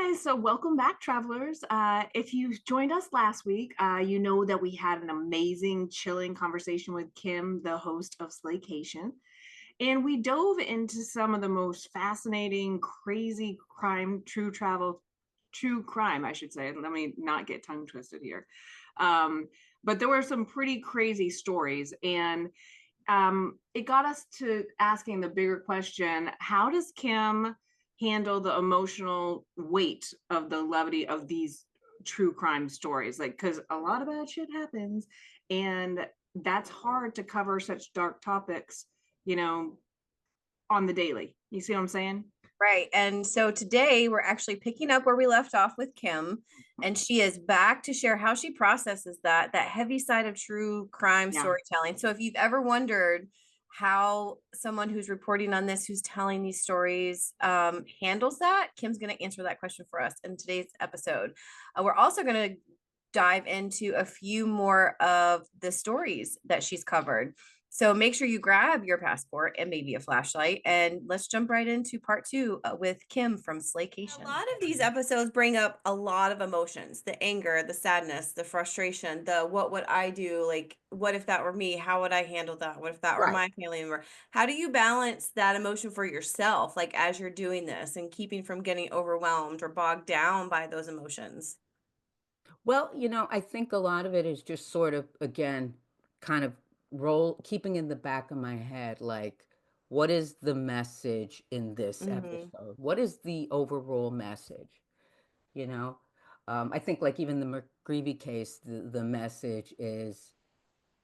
guys. So, welcome back, travelers. If you joined us last week, you know that we had an amazing, chilling conversation with Kim, the host of Slaycation. And we dove into some of the most fascinating, crazy true crime, I should say. Let me not get tongue twisted here. Um, but there were some pretty crazy stories. And it got us to asking the bigger question: how does Kim handle the emotional weight of the levity of these true crime stories? Like, because a lot of bad shit happens, and that's hard to cover such dark topics, you know, on the daily. You see what I'm saying? Right. And so today we're actually picking up where we left off with Kim, and she is back to share how she processes that heavy side of true crime Yeah. storytelling. So if you've ever wondered how someone who's reporting on this, who's telling these stories, handles that, Kim's going to answer that question for us in today's episode. We're also going to dive into a few more of the stories that she's covered. So make sure you grab your passport and maybe a flashlight, and let's jump right into part two with Kim from Slaycation. A lot of these episodes bring up a lot of emotions: the anger, the sadness, the frustration, the what would I do? Like, what if that were me? How would I handle that? What if that were Right. my family member? How do you balance that emotion for yourself, like as you're doing this and keeping from getting overwhelmed or bogged down by those emotions? Well, I think a lot of it is just sort of, again, kind of keeping in the back of my head, like, what is the message in this Mm-hmm. episode? What is the overall message? You know? I think, like, even the McGreevy case, the message is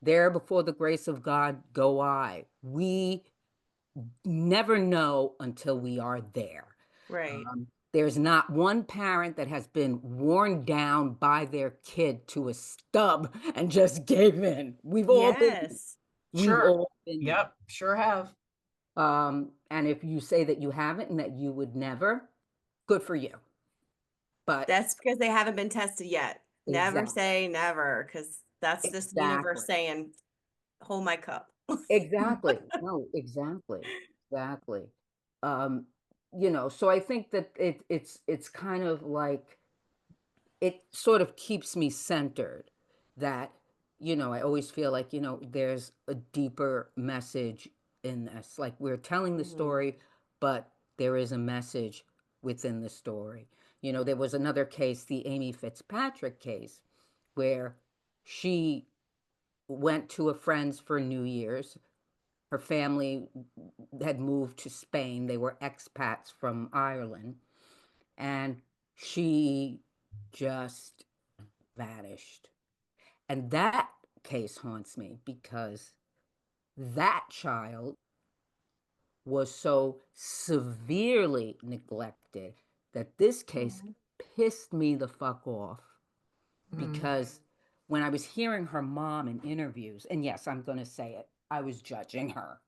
there before the grace of God go I. We never know until we are there. Right. There's not one parent that has been worn down by their kid to a stub and just gave in. We've all been there. Yes. We've Sure. all been there. Yep. Sure have. And if you say that you haven't and that you would never, good for you. But That's because they haven't been tested yet. Never exactly, say never, because that's just the universe exactly, saying, hold my cup. exactly. No, exactly, exactly. Um, so I think that it's kind of like it sort of keeps me centered that I always feel like there's a deeper message in this, like we're telling the Mhm. story, but there is a message within the story. There was another case, the Amy Fitzpatrick case, where she went to a friend's for New Year's. Her family had moved to Spain. They were expats from Ireland, and she just vanished. And that case haunts me because that child was so severely neglected that this case Mhm. pissed me the fuck off Mm. because when I was hearing her mom in interviews, and yes, I'm going to say it, I was judging her.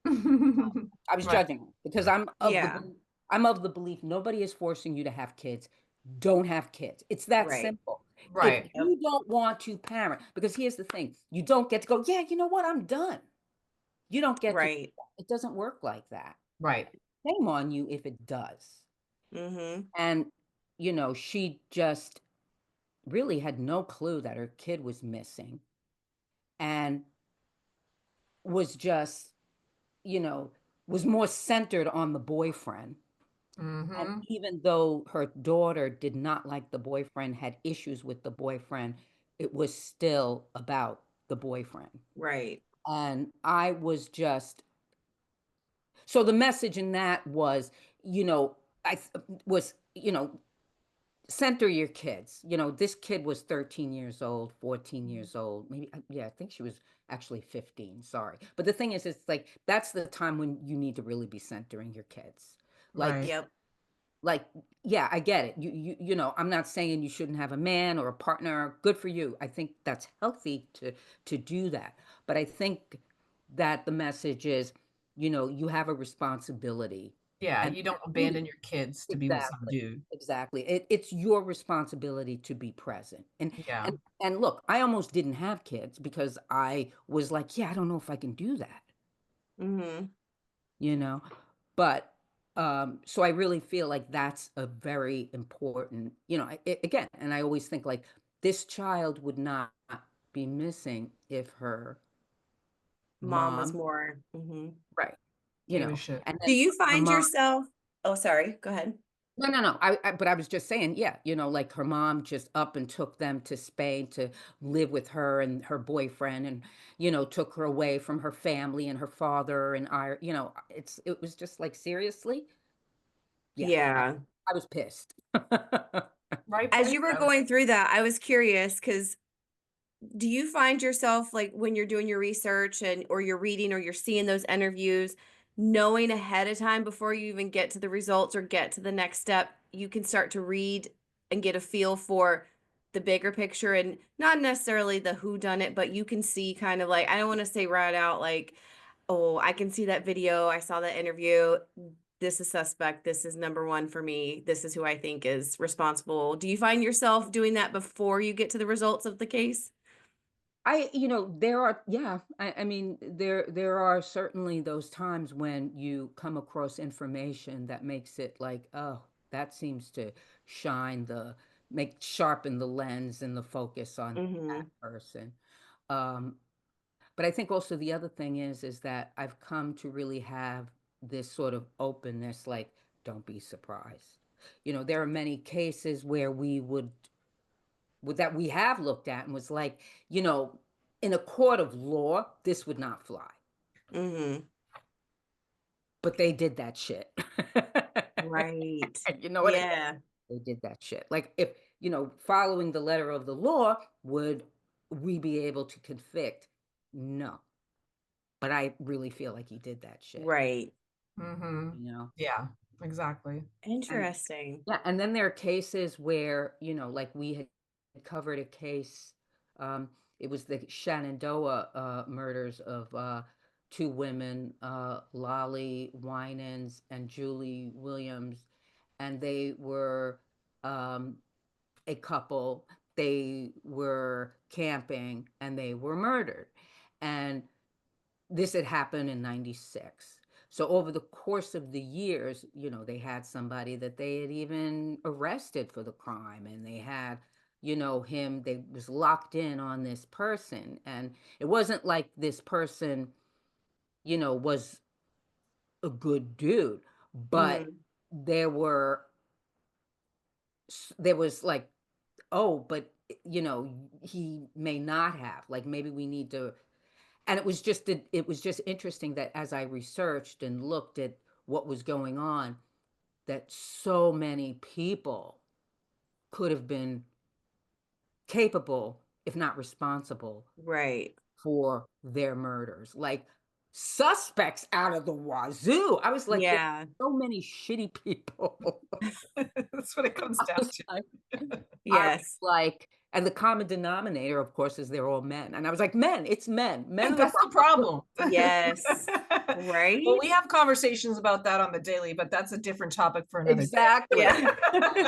I was Right. judging her because Yeah, I'm of the belief nobody is forcing you to have kids. Don't have kids. It's that right. simple. If Right. Yep. you don't want to parent, because here's the thing, you don't get to go, yeah, you know what? I'm done. You don't get to do Right. that. It doesn't work like that. Right. Shame on you if it does. Mm-hmm. And, she just really had no clue that her kid was missing and was just, you know, was more centered on the boyfriend. And Mm-hmm. even though her daughter did not like the boyfriend, had issues with the boyfriend, it was still about the boyfriend. Right. And I was just, so the message in that was, you know, was, center your kids. This kid was 13 years old, 14 years old, maybe, yeah, I think she was actually 15, sorry. But the thing is, it's like, that's the time when you need to really be centering your kids. Like, Right. Yep. like yeah, I get it. I'm not saying you shouldn't have a man or a partner. Good for you. I think that's healthy to do that. But I think that the message is, you have a responsibility. Yeah. And You don't really, abandon your kids to be with some exactly, dude. exactly, it's your responsibility to be present. and Yeah. and and look, I almost didn't have kids because I was like, yeah, I don't know if I can do that, Mm-hmm. you know but So I really feel like that's a very important, again, and I always think like this child would not be missing if her Mom was mom, more. right, Gave a shit. and Do then you her find mom. yourself? Oh, sorry. Go ahead. No. But I was just saying, yeah, like her mom just up and took them to Spain to live with her and her boyfriend, and took her away from her family and her father and it was just like seriously, yeah, Yeah. I was pissed. As Rightfully you were so. going through that, I was curious because do you find yourself like when you're doing your research and or you're reading or you're seeing those interviews, knowing ahead of time before you even get to the results or get to the next step, you can start to read and get a feel for the bigger picture and not necessarily the who done it, but you can see kind of like I don't want to say right out like, oh, I can see that video, I saw that interview. This is suspect. This is number one for me. This is who I think is responsible. Do you find yourself doing that before you get to the results of the case? There are, yeah, I mean, there are certainly those times when you come across information that makes it like, oh, that seems to sharpen the lens and the focus on that Mhm. person. Um, but I think also the other thing is that I've come to really have this sort of openness, like, don't be surprised. There are many cases where that we have looked at and was like, you know, in a court of law, this would not fly. Mhm. But they did that shit. Right. You know what I mean? Yeah. They did that shit. Like if, following the letter of the law, would we be able to convict? No. But I really feel like he did that shit, Right. Mm-hmm. you know? Yeah, exactly. And Interesting. yeah, and then there are cases where, like we had covered a case, it was the Shenandoah murders of two women, Lolly Winans and Julie Williams, and they were a couple. They were camping and they were murdered. And this had happened in 96. So over the course of the years, they had somebody that they had even arrested for the crime, and they had, they was locked in on this person. And it wasn't like this person, was a good dude, but Mhm. there were, there was like, oh, but, he may not have, like, maybe we need to. And it was just interesting that as I researched and looked at what was going on, that so many people could have been capable, if not responsible, Right. for their murders. Like suspects out of the wazoo. I was like, there's Yeah. so many shitty people. That's what it comes I down was to. like, I was Yes. like, and the common denominator, of course, is they're all men. And I was like, men, it's men. Men are the That's the problem. Yes. Well, Right? we have conversations about that on the daily, but that's a different topic for another Exactly. Yeah. day.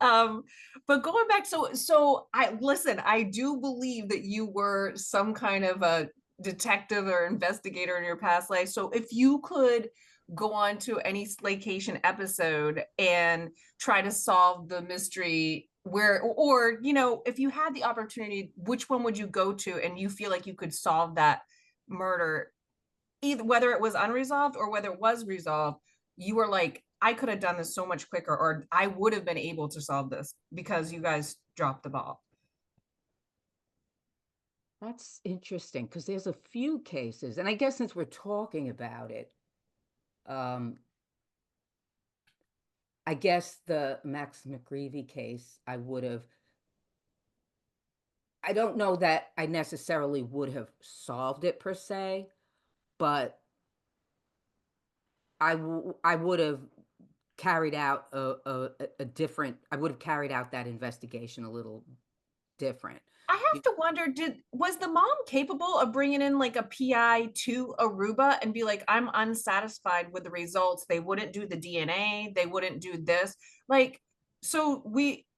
um, but going back, so I do believe that you were some kind of a detective or investigator in your past life. So if you could go on to any Slaycation episode and try to solve the mystery where, or if you had the opportunity, which one would you go to and you feel like you could solve that murder, either whether it was unresolved or whether it was resolved, you were like, I could have done this so much quicker, or I would have been able to solve this because you guys dropped the ball. That's interesting because there's a few cases, and I guess since we're talking about it, um, I guess the Max McGreevy case, I don't know that I necessarily would have solved it per se, but I would have carried out I would have carried out that investigation a little different. I You- have to wonder, was the mom capable of bringing in like a PI to Aruba and be like, I'm unsatisfied with the results. They wouldn't do the DNA. They wouldn't do this. Like,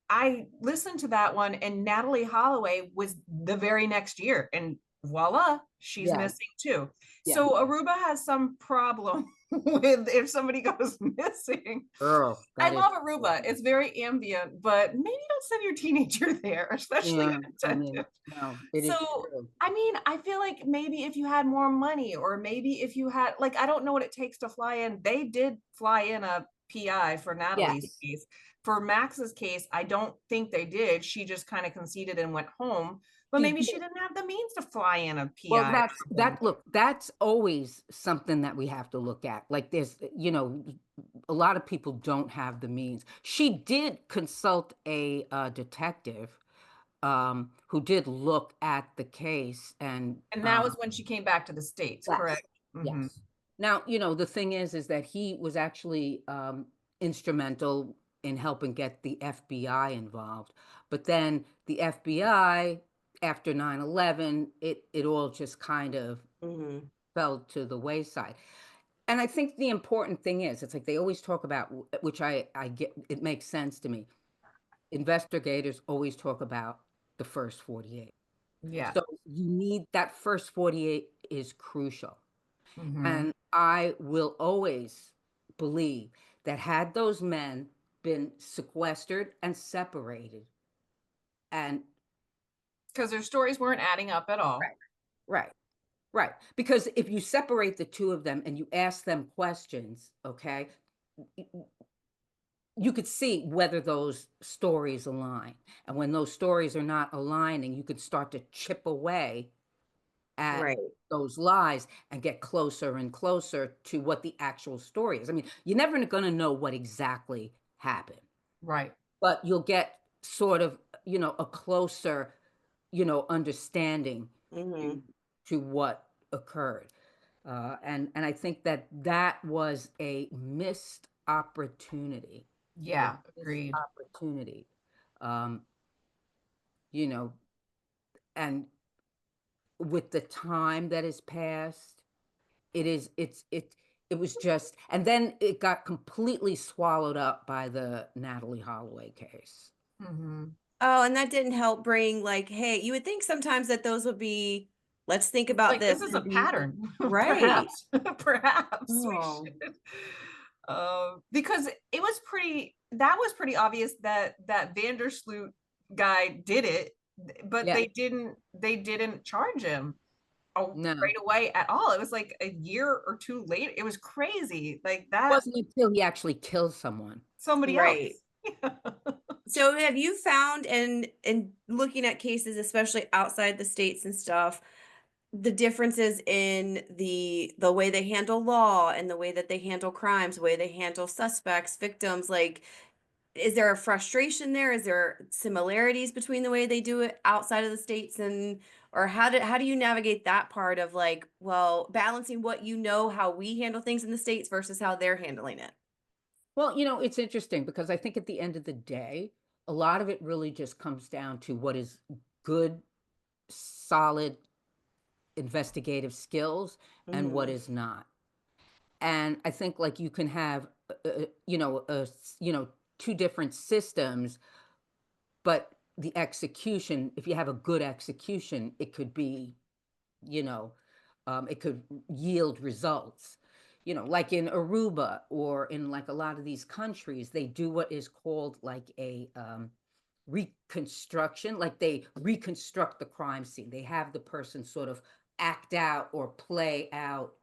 I listened to that one, and Natalie Holloway was the very next year, and voila, she's Yeah, missing too. yeah. So Aruba has some problem with if somebody goes missing. Girl, I that is love true. Aruba. It's very ambient, but maybe don't send your teenager there, especially Yeah, I mean, unattended. no, it is So, true. I mean, I feel like maybe if you had more money, or maybe if you had, like, I don't know what it takes to fly in. They did fly in a PI for Natalie's Yes. case. For Max's case, I don't think they did. She just kind of conceded and went home. But She maybe did. she didn't have the means to fly in a Well, PI. look, that's always something that we have to look at. Like there's, a lot of people don't have the means. She did consult a detective who did look at the case and And that was when she came back to the States, yes, correct? Mhm. yes. Now, the thing is that he was actually instrumental in helping get the FBI involved. But then the FBI, after 9/11, it all just kind of Mhm. fell to the wayside. And I think the important thing is, it's like they always talk about, which I get, it makes sense to me. Investigators always talk about the first 48. Yeah. So you need that first 48 is crucial. Mhm. And I will always believe that had those men been sequestered and separated and Because their stories weren't adding up at all. right, right, right. Because if you separate the two of them and you ask them questions, okay, you could see whether those stories align. And when those stories are not aligning, you could start to chip away at Right. those lies and get closer and closer to what the actual story is. I mean, you're never going to know what exactly happened, Right. but you'll get sort of, a closer, understanding to, Mhm. what occurred. And I think that that was a missed opportunity, a Yeah, missed agreed. opportunity. Um, you know, and with the time that has passed, it was just, and then it got completely swallowed up by the Natalie Holloway case. Mhm. Oh, and that didn't help bring like, hey, you would think sometimes that those would be, let's think about Like, this this is a and be pattern. right. Perhaps, perhaps we Oh, should. Because that was pretty obvious that that Vandersloot guy did it, but Yeah, they didn't charge him no. right away at all. It was like a year or two later. It was crazy. Like It that, wasn't until he actually killed someone. somebody right. else. So have you found in looking at cases, especially outside the states and stuff, the differences in the way they handle law and the way that they handle crimes, the way they handle suspects, victims, like is there a frustration there? Is there similarities between the way they do it outside of the states and or how do you navigate that part of like, well, balancing what how we handle things in the states versus how they're handling it? Well, it's interesting because I think at the end of the day, a lot of it really just comes down to what is good, solid investigative skills and what Mhm. is not. And I think like you can have, two different systems, but the execution, if you have a good execution, it could be, you know, it could yield results. Like in Aruba or in like a lot of these countries, they do what is called like a reconstruction, like they reconstruct the crime scene. They have the person sort of act out or play out,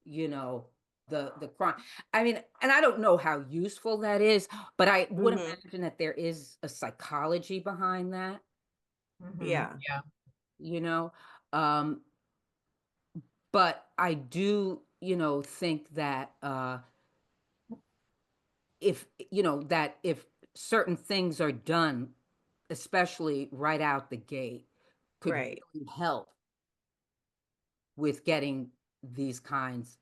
you know, the crime. I mean, and I don't know how useful that is, but I would Mhm. imagine that there is a psychology behind that, Mhm. Yeah. Yeah. you know. Um, but I do, think that if certain things are done, especially right out the gate, could Right. really help with getting these kinds,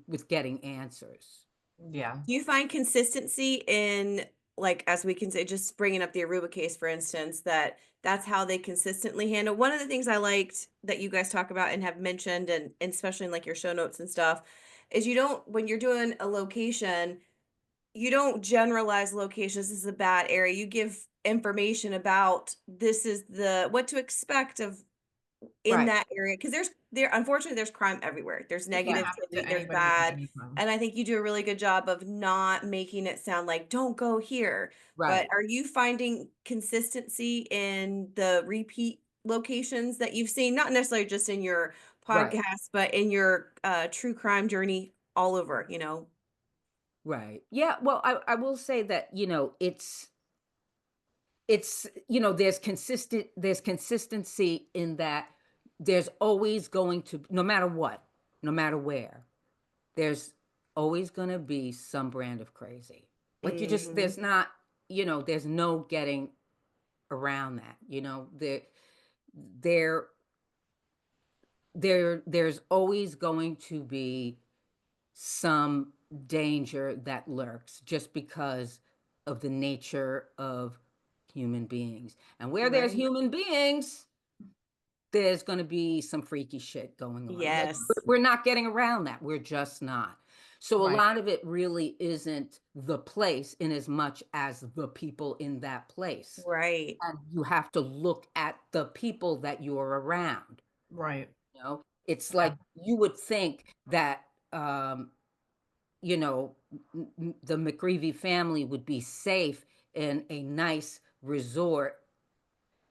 with getting answers. Yeah. Do you find consistency in, like, as we can say, just bringing up the Aruba case, for instance, that that's how they consistently handle? One of the things I liked that you guys talk about and have mentioned, and especially in like your show notes and stuff, is you don't, when you're doing a location, you don't generalize locations. This is a bad area. You give information about this is the what to expect of in Right. that area, because there unfortunately there's crime everywhere. There's It can negative, happen to there's anybody at bad, any time. and I think you do a really good job of not making it sound like don't go here. But Right, are you finding consistency in the repeat locations that you've seen, not necessarily just in your right, podcast, but in your true crime journey all over, right. Yeah, well, I will say that, there's consistency in that there's always going to, no matter what, no matter where, there's always going to be some brand of crazy. Like Mhm. there's no getting around that. There there's always going to be some danger that lurks just because of the nature of human beings. And where there's Right. human beings, there's going to be some freaky shit going on. Like Yes. we're not getting around that. We're just not. So a Right. lot of it really isn't the place in as much as the people in that place. Right. And you have to look at the people that you're around. Right. It's Yeah. like you would think that the McGreevy family would be safe in a nice resort,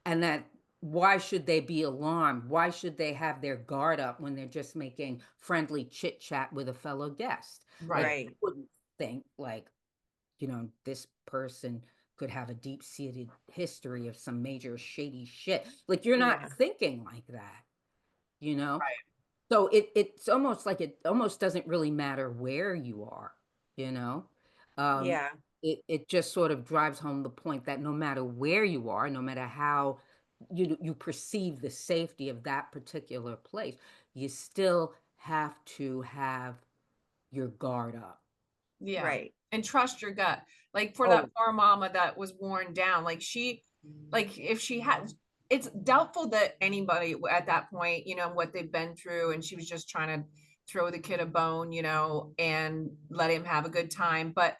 and that why should they be alarmed? Why should they have their guard up when they're just making friendly chit chat with a fellow guest? Like, Right. I Right. wouldn't think like, this person could have a deep seated history of some major shady shit. Like, you're not Yeah. thinking like that, you know? Right. So it's almost like it almost doesn't really matter where you are, you know? Um, Yeah. it just sort of drives home the point that no matter where you are, no matter how you perceive the safety of that particular place, you still have to have your guard up. Yeah. Right. And trust your gut. Like for that Oh, poor mama that was worn down, like if she had, it's doubtful that anybody at that point, what they've been through, and she was just trying to throw the kid a bone, and let him have a good time. But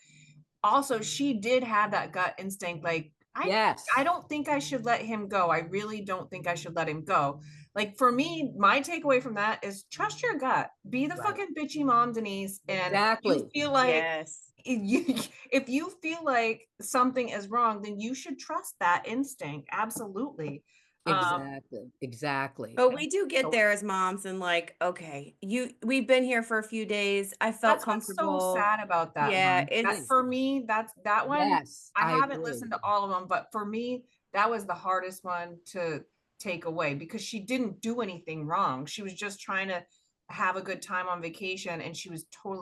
also she did have that gut instinct, like I yes, don't think I should let him go. I really don't think I should let him go. Like for me, my takeaway from that is trust your gut. Be the right. fucking bitchy mom, Denise. And you Exactly. feel like Yes. if you feel like something is wrong, then you should trust that instinct. Absolutely. Um, Exactly. Exactly. But we do get So there as moms and like, okay, we've been here for a few days. I felt that's what's so comfortable. sad about that Yeah, one. That is. it's for me, that's that one. Yes, I I haven't agree. listened to all of them, but for me, that was the hardest one to take away because she didn't do anything wrong. She was just trying to have a good time on vacation, and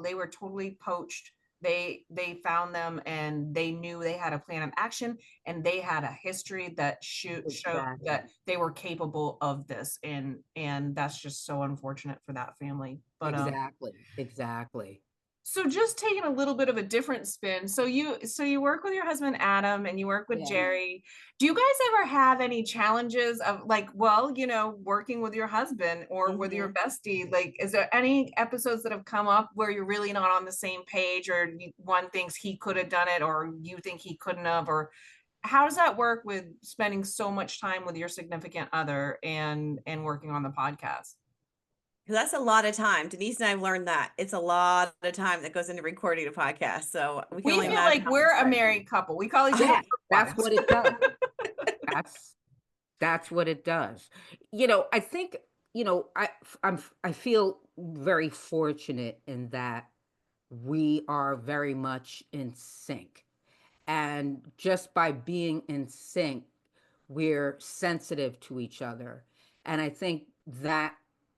they were totally poached. They found them, and they knew they had a plan of action, and they had a history that showed Exactly. that they were capable of this, and that's just so unfortunate for that family. But Exactly. Exactly. so just taking a little bit of a different spin. So you work with your husband Adam and you work with Yeah. Jerry. Do you guys ever have any challenges of like, well, working with your husband or with your Mhm. bestie? Like, is there any episodes that have come up where you're really not on the same page, or one thinks he could have done it or you think he couldn't have, or how does that work with spending so much time with your significant other and working on the podcast? 'Cause that's a lot of time. Denise and I've learned that it's a lot of time that goes into recording a podcast. So we can We only feel imagine like how much we're a time. married couple. We call each other Yes, that's wives. what it does. That's that's what it does. I think, I feel very fortunate in that we are very much in sync. And just by being in sync, we're sensitive to each other. And I think that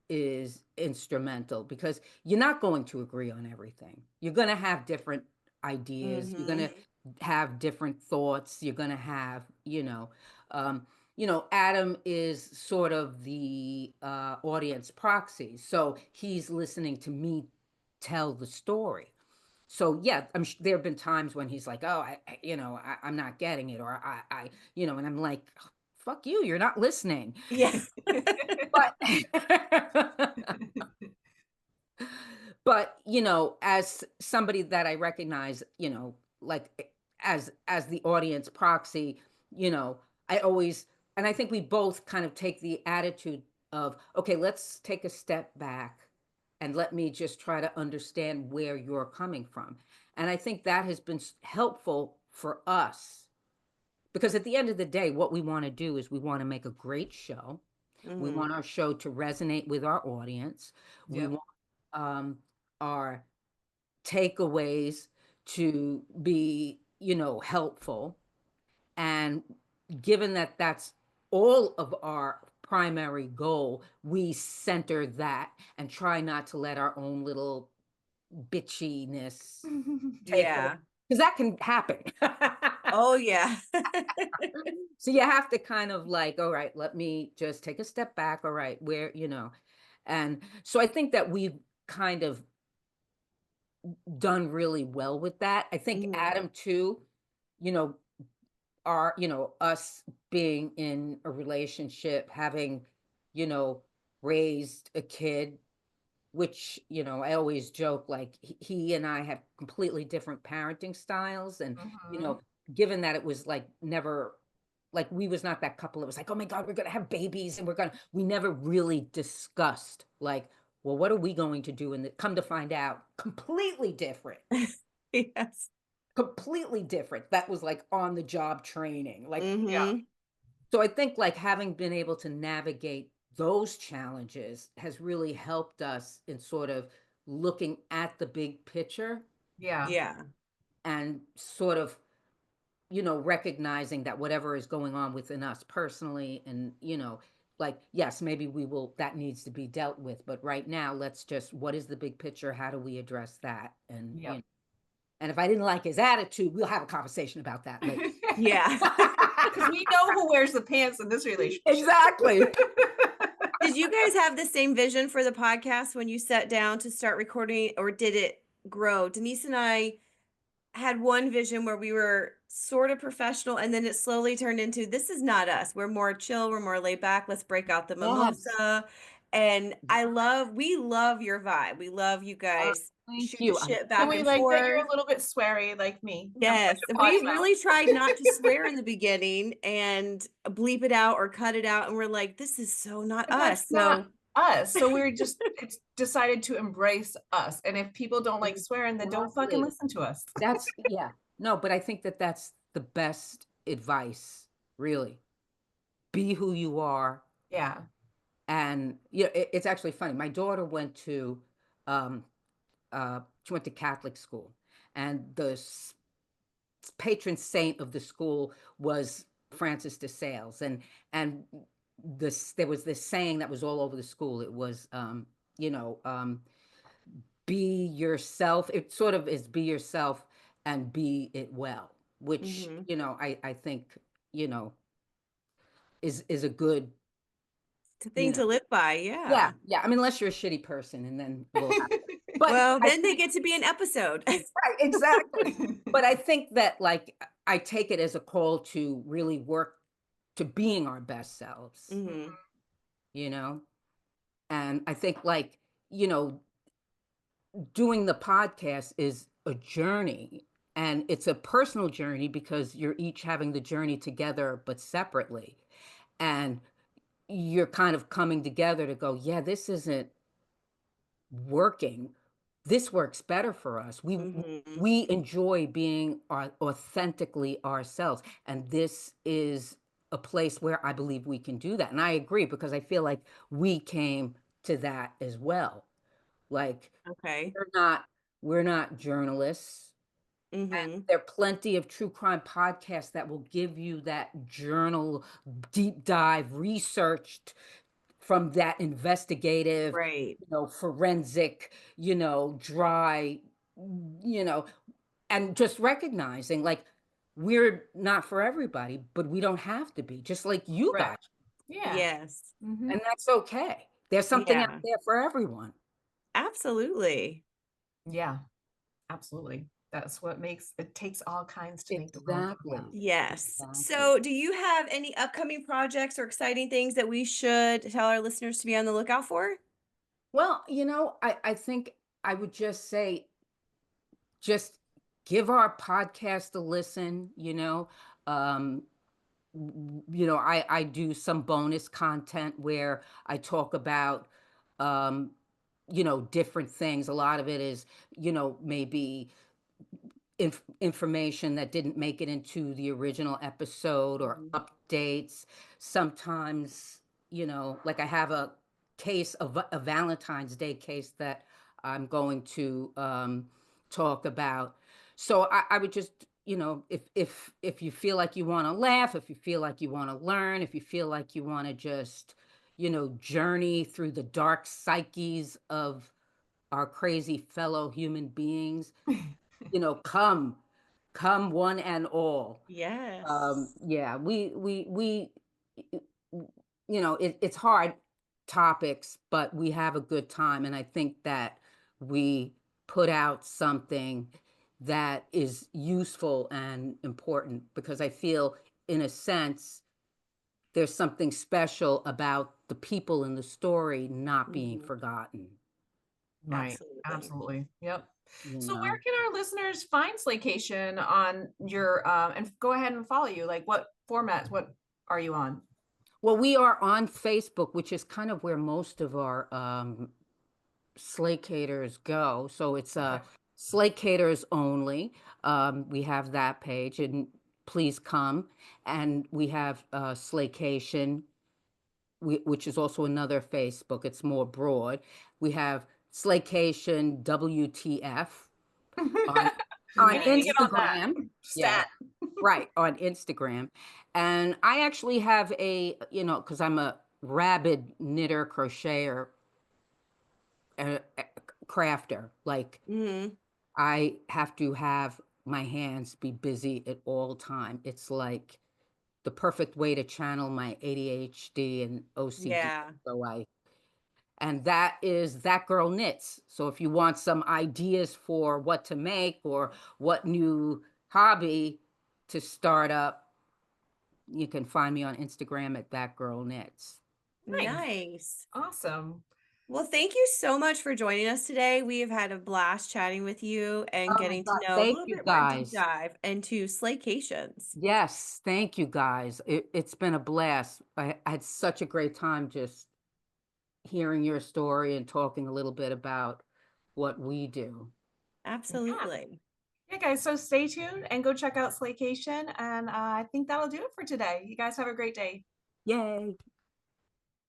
is instrumental because you're not going to agree on everything. You're going to have different ideas. You're going Mhm. to have different thoughts. You're going to have, Adam is sort of the audience proxy. So he's listening to me tell the story. So yeah, there have been times when he's like, "Oh, I'm not getting it," or and I'm like, "Fuck you, you're not listening." Yeah. But but as somebody that I recognize, like as the audience proxy, I always and I think we both kind of take the attitude of, okay, let's take a step back and let me just try to understand where you're coming from. And I think that has been helpful for us because at the end of the day, what we want to do is we want to make a great show. We Mhm. want our show to resonate with our audience. We Yep. want our takeaways to be, helpful. And given that that's all of our primary goal, we center that and try not to let our own little bitchiness take over. Yeah. Because that can happen. Oh yeah. So you have to kind of like, all right, let me just take a step back. All right, where, and so I think that we've kind of done really well with that. I think Mhm. Adam too, you know, us being in a relationship, having, raised a kid, which, I always joke like he and I have completely different parenting styles. And, Mhm. given that it was like never, like we was not that couple. It was like, oh my God, we're going to have babies and we never really discussed like, well, what are we going to do? And come to find out, completely different. Yes. Completely different. That was like on the job training. Like, Yeah. Mhm. so I think like having been able to navigate those challenges has really helped us in sort of looking at the big picture Yeah. Yeah. and sort of, recognizing that whatever is going on within us personally and, like, yes, maybe that needs to be dealt with. But right now, let's just, what is the big picture? How do we address that? And, Yep. and if I didn't like his attitude, we'll have a conversation about that later. Yeah. Because we know who wears the pants in this relationship. Exactly. Did you guys have the same vision for the podcast when you sat down to start recording, or did it grow? Denise and I had one vision where we were sort of professional, and then it slowly turned into, this is not us. We're more chill, we're more laid back. Let's break out the Yes. mimosa. And we love your vibe. We love you guys Thank shoot the you. shit And back we and like that you're forth. a little bit sweary like me. I'm Yes, such a we potty mouth. really tried not to swear in the beginning and bleep it out or cut it out, and we're like, this is so not But that's us. not So us. So we're just it's decided to embrace us. And if people don't like swearing, then don't fucking Exactly. listen to us. That's, yeah. No, but I think that that's the best advice, really. Be who you are. Yeah. And it's actually funny. My daughter um, she went to Catholic school, and the patron saint of the school was Francis de Sales, and there was this saying that was all over the school. It was, you know, um, be yourself. It sort of is be yourself and be it well, which, mhm. I think, you know, is a good, It's a you thing know, to live by. yeah, Yeah. yeah. I mean, unless you're a shitty person and then we'll have, but Well, I then they think, get to be an episode. right, exactly. But I think that like, I take it as a call to really work to being our best selves, Mhm. you know? And I think like, you know, doing the podcast is a journey, and it's a personal journey because you're each having the journey together but separately, and you're kind of coming together to go, yeah, this isn't working, this works better for us. we Mhm. we enjoy being authentically ourselves, and this is a place where I believe we can do that. And I agree because I feel like we came to that as well. Like, Okay. we're not journalists. And Mhm. there are plenty of true crime podcasts that will give you that journal deep dive researched from that investigative, Right. forensic, dry, you know, and just recognizing like we're not for everybody, but we don't have to be, just like you Right. guys. Yeah. Yes. Mhm. And that's okay. There's something out Yeah. there for everyone. Absolutely. Yeah. Absolutely. That's what makes it takes all kinds to make the world go Exactly. round. Yes. Exactly. So, do you have any upcoming projects or exciting things that we should tell our listeners to be on the lookout for? Well, I think I would just say, just give our podcast a listen, um, I do some bonus content where I talk about, um, different things. A lot of it is, maybe information that didn't make it into the original episode or Mhm. updates. Sometimes, like I have a case of a Valentine's Day case that I'm going to talk about. So I would just, if you feel like you want to laugh, if you feel like you want to learn, if you feel like you want to just, journey through the dark psyches of our crazy fellow human beings, come one and all. Yes. Yeah, we it's hard topics, but we have a good time, and I think that we put out something that is useful and important, because I feel, in a sense, there's something special about the people in the story not being Mhm. forgotten, Right. Absolutely. Absolutely. Yep. you So know. where can our listeners find Slaycation on your and go ahead and follow you? Like what formats? What are you on? Well, we are on Facebook, which is kind of where most of our Slaycators go. So it's Okay. Slaycators only. We have that page, and please come. And we have Slaycation, which is also another Facebook. It's more broad. We have Slaycation WTF on We need to get on that Instagram. Yeah, stat. right, on Instagram. And I actually have because I'm a rabid knitter, crocheter, crafter. Like, Mhm. I have to have my hands be busy at all time. It's like the perfect way to channel my ADHD and OCD. Yeah. So and that is That Girl Knits. So if you want some ideas for what to make or what new hobby to start up, you can find me on Instagram at That Girl Knits. Nice. Nice. Awesome. Well, thank you so much for joining us today. We have had a blast chatting with you and Oh my getting to God. know a Thank little you bit more deep guys. dive into Slaycations. Yes, thank you guys. It's been a blast. I had such a great time just hearing your story and talking a little bit about what we do. Yeah. Absolutely. Yeah, guys. So stay tuned and go check out Slaycation. And I think that'll do it for today. You guys have a great day. Yay.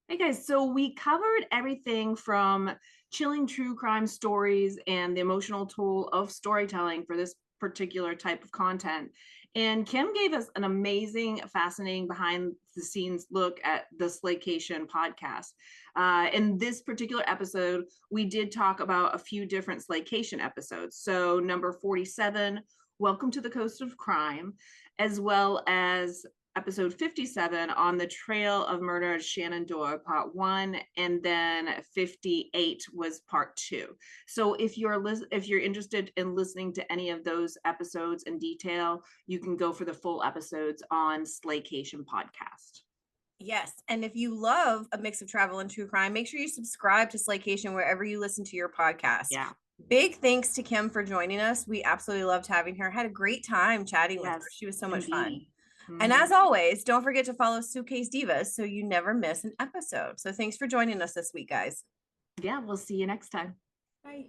Hey guys, so we covered everything from chilling true crime stories and the emotional toll of storytelling for this particular type of content. And Kim gave us an amazing, fascinating behind the scenes look at the Slaycation podcast. In this particular episode, we did talk about a few different Slaycation episodes. So, number 47, Welcome to the Coast of Crime, as well as episode 57, On the Trail of Murder at Shenandoah, part 1, and then 58 was part 2. So if you're interested in listening to any of those episodes in detail, you can go for the full episodes on Slaycation podcast. Yes. And if you love a mix of travel and true crime, make sure you subscribe to Slaycation wherever you listen to your podcast. Yeah. Big thanks to Kim for joining us. We absolutely loved having her. Had a great time chatting with her. Yes, She was so much fun. indeed. And as always, don't forget to follow Suitcase Divas so you never miss an episode. So thanks for joining us this week, guys. Yeah, we'll see you next time. Bye.